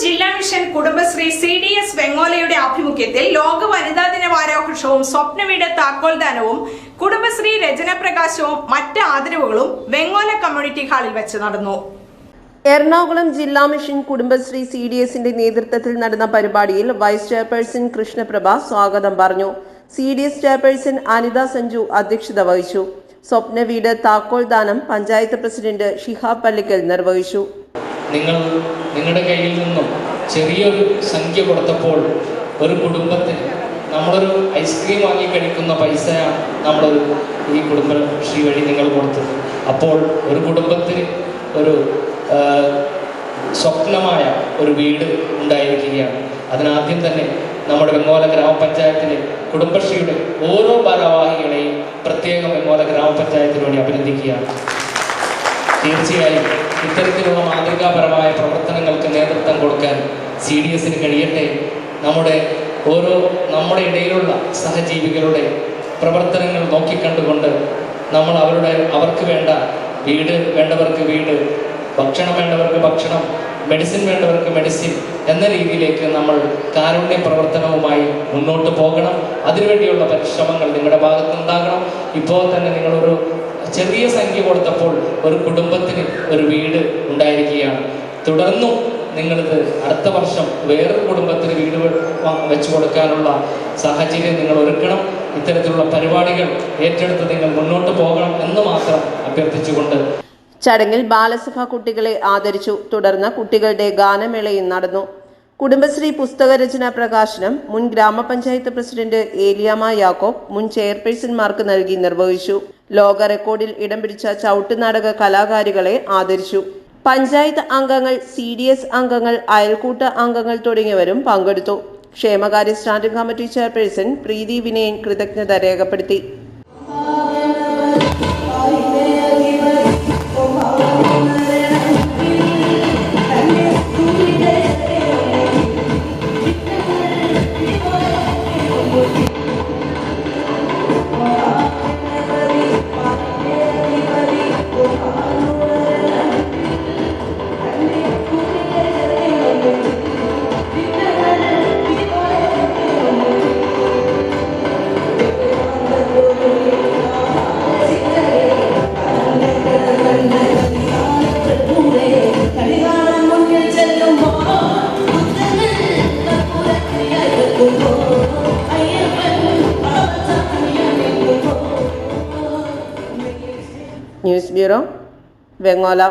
ജില്ലാ mission Kudumbashree CDS വെങ്ങോലയുടെ ആഭിമുഖ്യത്തിൽ ലോക വനിതാ ദിന വാരാഘോഷവും സ്വപ്നവീട് താക്കോൽദാനവും കുടുംബശ്രീ രചനാപ്രകാശവും മറ്റ് ആദരവുകളും വെങ്ങോല കമ്മ്യൂണിറ്റി ഹാളിൽ വെച്ച് നടന്നു. എറണാകുളം ജില്ലാ മിഷൻ കുടുംബശ്രീ CDSന്റെ നേതൃത്വത്തിൽ നടന്ന പരിപാടിയിൽ വൈസ് ചെയർപേഴ്സൺ കൃഷ്ണപ്രഭ സ്വാഗതം പറഞ്ഞു. CDS ചെയർപേഴ്സൺ അനിത സഞ്ജു അധ്യക്ഷത വഹിച്ചു. സ്വപ്നവീട് താക്കോൽദാനം പഞ്ചായത്ത് പ്രസിഡന്റ് ഷിഹാബ് പള്ളിക്കൽ നിർവഹിച്ചു. നിങ്ങളുടെ കയ്യിൽ നിന്നും ചെറിയൊരു സംഖ്യ കൊടുത്തപ്പോൾ ഒരു കുടുംബത്തിന് നമ്മളൊരു ഐസ്ക്രീം വാങ്ങി കഴിക്കുന്ന പൈസയാണ് നമ്മളൊരു ഈ കുടുംബശ്രീ വഴി നിങ്ങൾ കൊടുത്തത്. അപ്പോൾ ഒരു കുടുംബത്തിന് ഒരു സ്വപ്നമായ ഒരു വീട് ഉണ്ടായിരിക്കുകയാണ്. അതിനാദ്യം തന്നെ നമ്മുടെ വെങ്ങോല ഗ്രാമപഞ്ചായത്തിലെ കുടുംബശ്രീയുടെ ഓരോ ഭാരവാഹികളെയും പ്രത്യേകം വെങ്ങോല ഗ്രാമപഞ്ചായത്തിന് വേണ്ടി അഭിനന്ദിക്കുകയാണ്. തീർച്ചയായും ഇത്തരത്തിലുള്ള മാതൃകാപരമായ പ്രവർത്തനങ്ങൾക്ക് നേതൃത്വം കൊടുക്കാൻ CDSന് കഴിയട്ടെ. നമ്മുടെ ഇടയിലുള്ള സഹജീവികളുടെ പ്രവർത്തനങ്ങൾ നോക്കിക്കണ്ടുകൊണ്ട് നമ്മൾ അവർക്ക് വേണ്ട വീട് വേണ്ടവർക്ക് വീട്, ഭക്ഷണം വേണ്ടവർക്ക് ഭക്ഷണം, മെഡിസിൻ വേണ്ടവർക്ക് മെഡിസിൻ എന്ന രീതിയിലേക്ക് നമ്മൾ കാരുണ്യ പ്രവർത്തനവുമായി മുന്നോട്ട് പോകണം. അതിനുവേണ്ടിയുള്ള പരിശ്രമങ്ങൾ നിങ്ങളുടെ ഭാഗത്തുനിന്നുണ്ടാകണം. ഇപ്പോൾ തന്നെ നിങ്ങളൊരു ചെറിയ സംഖ്യ കൊടുത്തപ്പോൾ ഒരു കുടുംബത്തിന് ഒരു വീട് ഉണ്ടായിരിക്കുകയാണ്. തുടർന്നും നിങ്ങളിത് അടുത്ത വർഷം വേറൊരു കുടുംബത്തിന് വീട് വെച്ചു കൊടുക്കാനുള്ള സാഹചര്യം നിങ്ങൾ ഒരുക്കണം. ഇത്തരത്തിലുള്ള പരിപാടികൾ ഏറ്റെടുത്ത് നിങ്ങൾ മുന്നോട്ട് പോകണം എന്ന് മാത്രം അഭ്യർത്ഥിച്ചുകൊണ്ട് ചടങ്ങിൽ ബാലസഭ കുട്ടികളെ ആദരിച്ചു. തുടർന്ന് കുട്ടികളുടെ ഗാനമേളയും നടന്നു. കുടുംബശ്രീ പുസ്തകരചനാ പ്രകാശനം മുൻ ഗ്രാമപഞ്ചായത്ത് പ്രസിഡന്റ് ഏലിയാമ്മ യാക്കോബ് മുൻ ചെയർപേഴ്സൺമാർക്ക് നൽകി നിർവഹിച്ചു. ലോക റെക്കോർഡിൽ ഇടം പിടിച്ച ചവിട്ടുനാടക കലാകാരികളെ ആദരിച്ചു. പഞ്ചായത്ത് അംഗങ്ങൾ, CDS അംഗങ്ങൾ, അയൽക്കൂട്ട അംഗങ്ങൾ തുടങ്ങിയവരും പങ്കെടുത്തു. ക്ഷേമകാര്യ സ്റ്റാൻഡിംഗ് കമ്മിറ്റി ചെയർപേഴ്സൺ പ്രീതി വിനയൻ കൃതജ്ഞത രേഖപ്പെടുത്തി. News bureau, Vengola.